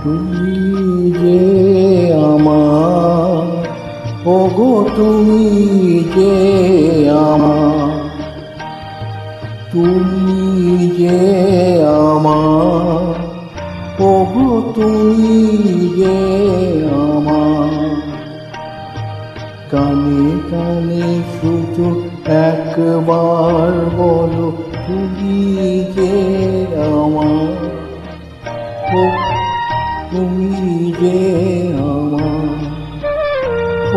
তুমি যে আমার, ওগো তুমি যে আমার, তুমি যে আমার, ওগো তুমি যে আমার। কানে কানে শুধু একবার বলো তুমি যে আমার, তুমি যে আমার,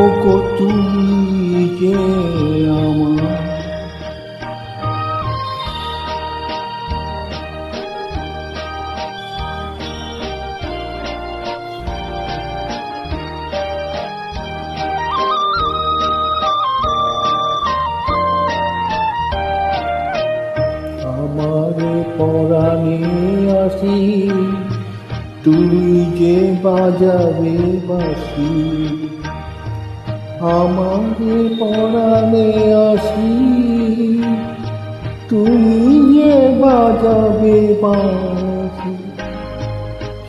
ওগো তুমি যে আমার। আমার পরাণে আসি, তুমি যে বাজাবে বাঁশি। আমার পরাণে আসি, তুমি যে বাজাবে বাঁশি।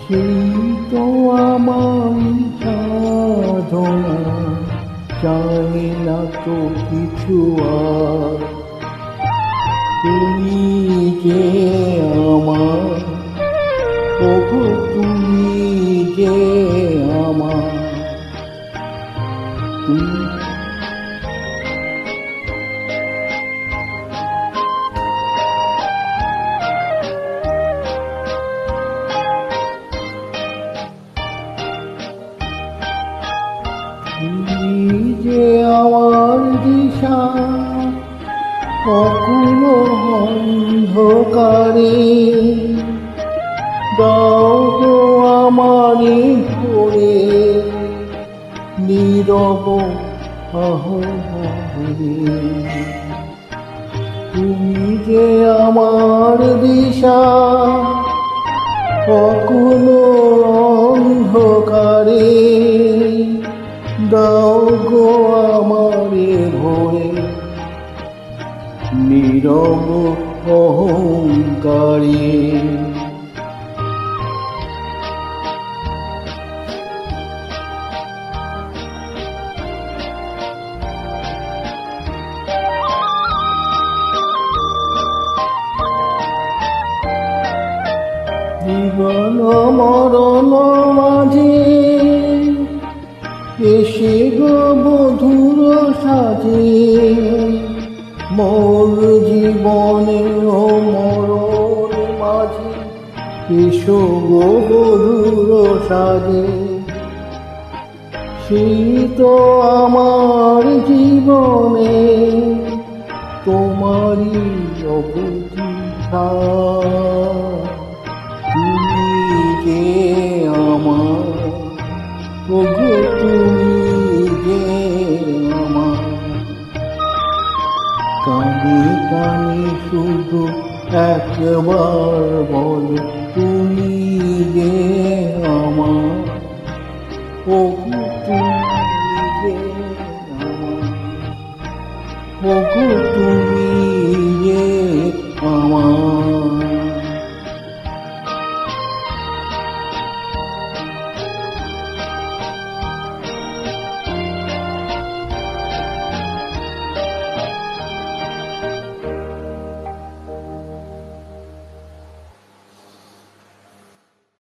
সেই তো আমার সাধনা, চাই না তো কিছু আর। তুমি যে আমার, ওগো তুমি যে আমার। তুমি যে আমার দিশা, অকুল অন্ধকারে দাও গো আমারে ভরে, নীরব আহ্বানে। তুমি যে আমার দিশা, অকুল অন্ধকারে দাও গো আমারে ভরে, নীরব অহংকারে। জীবন মরণ মাঝে এসে গো বধুর সাজে, মোর জীবনে ও মরণ মাঝে এসো গো বধুর সাজে। সেই তো আমার জীবনে তোমারই অবধি। তুমি যে আমার, ওগো তুমি যে আমার। কানে কানে শুধু একবার বলো তুমি যে আমার, ওগো তুমি যে আমার, ওগো তুমি যে আমার।